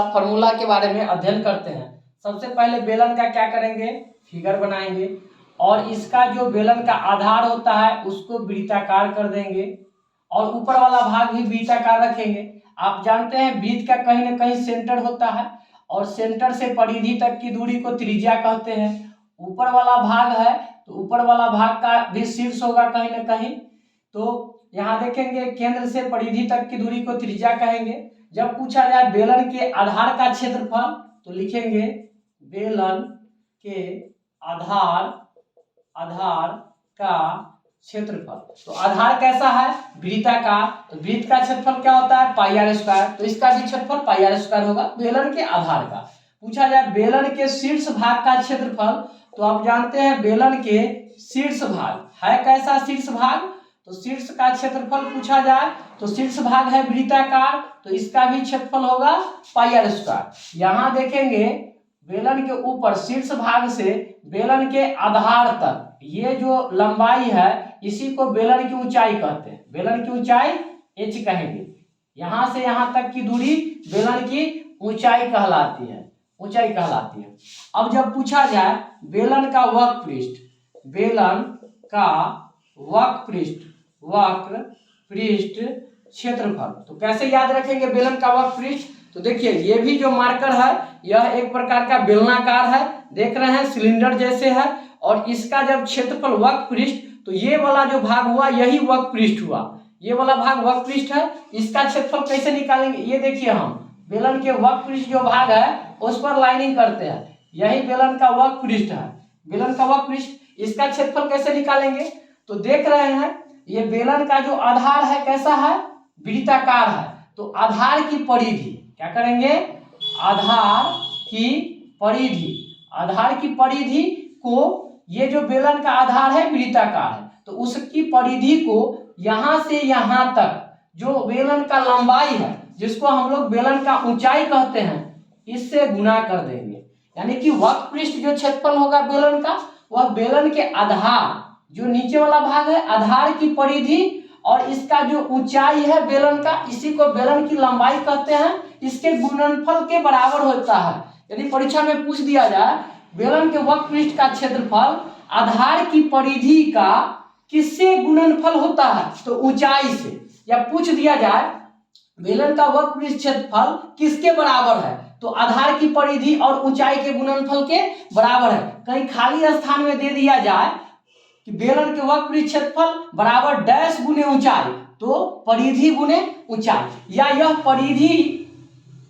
Formula के बारे में अध्ययन करते हैं। सबसे पहले बेलन का क्या करेंगे, फिगर बनाएंगे और इसका जो बेलन का आधार होता है उसको वृत्ताकार कर देंगे और ऊपर वाला भाग भी वृत्ताकार रखेंगे। आप जानते हैं वृत्त का कहीं ना कहीं सेंटर होता है और सेंटर से परिधि तक की दूरी को त्रिज्या कहते हैं। ऊपर वाला भाग है तो ऊपर वाला भाग का भी शीर्ष होगा कहीं ना कहीं। तो यहाँ देखेंगे केंद्र से परिधि तक की दूरी को त्रिज्या कहेंगे। जब पूछा जाए बेलन के आधार का क्षेत्रफल तो लिखेंगे बेलन के आधार का क्षेत्रफल। तो आधार कैसा है, वृत्ताकार, तो वृत्त का क्षेत्रफल क्या होता है, पाई आर स्क्वायर, तो इसका भी क्षेत्रफल पाई आर स्क्वायर होगा बेलन के आधार का। पूछा जाए बेलन के शीर्ष भाग का क्षेत्रफल तो आप जानते हैं बेलन के शीर्ष भाग है कैसा, शीर्ष भाग, तो शीर्ष का क्षेत्रफल पूछा जाए तो शीर्ष भाग है वृत्ताकार, तो इसका भी क्षेत्रफल होगा पाई आर स्क्वायर। यहाँ देखेंगे बेलन के ऊपर शीर्ष भाग से बेलन के आधार तक ये जो लंबाई है इसी को बेलन की ऊंचाई कहते हैं। बेलन की ऊंचाई h कहेंगे। यहाँ से यहाँ तक की दूरी बेलन की ऊंचाई कहलाती है, ऊंचाई कहलाती है। अब जब पूछा जाए बेलन का वक्रपृष्ठ, बेलन का वक्रपृष्ठ क्षेत्रफल, तो कैसे याद रखेंगे बेलन का वक्रपृष्ठ, तो देखिए ये भी जो मार्कर है यह एक प्रकार का बेलनाकार है, देख रहे हैं सिलेंडर जैसे है, और इसका जब क्षेत्रफल वक्रपृष्ठ तो ये वाला जो भाग हुआ यही वक्रपृष्ठ हुआ, ये वाला भाग वक्रपृष्ठ है। इसका क्षेत्रफल कैसे निकालेंगे, ये देखिए हम बेलन के वक्रपृष्ठ जो भाग है उस पर लाइनिंग करते हैं, यही बेलन का वक्रपृष्ठ है, बेलन का वक्रपृष्ठ। इसका क्षेत्रफल कैसे निकालेंगे, तो देख रहे हैं ये बेलन का जो आधार है कैसा है, वृत्ताकार है, तो आधार की परिधि क्या करेंगे, आधार की परिधि को, ये जो बेलन का आधार है वृत्ताकार है तो उसकी परिधि को यहाँ से यहाँ तक जो बेलन का लंबाई है जिसको हम लोग बेलन का ऊंचाई कहते हैं इससे गुना कर देंगे। यानी कि वक्रपृष्ठ जो क्षेत्रफल होगा बेलन का वह बेलन के आधार, जो नीचे वाला भाग है आधार की परिधि और इसका जो ऊंचाई है बेलन का, इसी को बेलन की लंबाई कहते हैं, इसके गुणनफल के बराबर होता है। यदि परीक्षा में पूछ दिया जाए बेलन के वक्रपृष्ठ का क्षेत्रफल आधार की परिधि का किससे गुणनफल होता है, तो ऊंचाई से, या पूछ दिया जाए बेलन का वक्रपृष्ठ क्षेत्रफल किसके बराबर है, तो आधार की परिधि और ऊंचाई के गुणनफल के बराबर है। कहीं खाली स्थान में दे दिया जाए कि बेलन के वक्रपृष्ठ क्षेत्रफल बराबर डैश गुने ऊंचाई, तो परिधि गुने ऊंचाई, या यह परिधि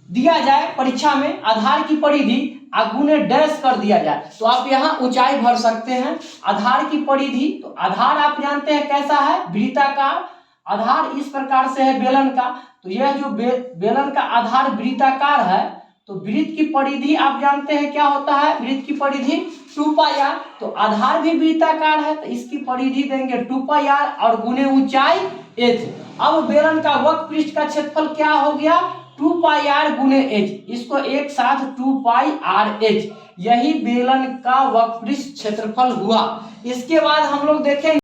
दिया जाए परीक्षा में आधार की परिधि गुने डैश कर दिया जाए तो आप यहाँ ऊंचाई भर सकते हैं। आधार की परिधि, तो आधार आप जानते हैं कैसा है, वृत्ताकार, आधार इस प्रकार से है बेलन का, तो यह जो बेलन का आधार वृत्ताकार है तो वृत्त की परिधि आप जानते हैं क्या होता है, वृत्त की परिधि 2 पाई आर, तो आधार भी वृत्ताकार है तो इसकी परिधि देंगे 2 पाई आर और गुने ऊंचाई h। अब बेलन का वक्रपृष्ठ का क्षेत्रफल क्या हो गया, 2 पाई आर गुने h, इसको एक साथ 2 पाई आर h, यही बेलन का वक्रपृष्ठ क्षेत्रफल हुआ। इसके बाद हम लोग देखेंगे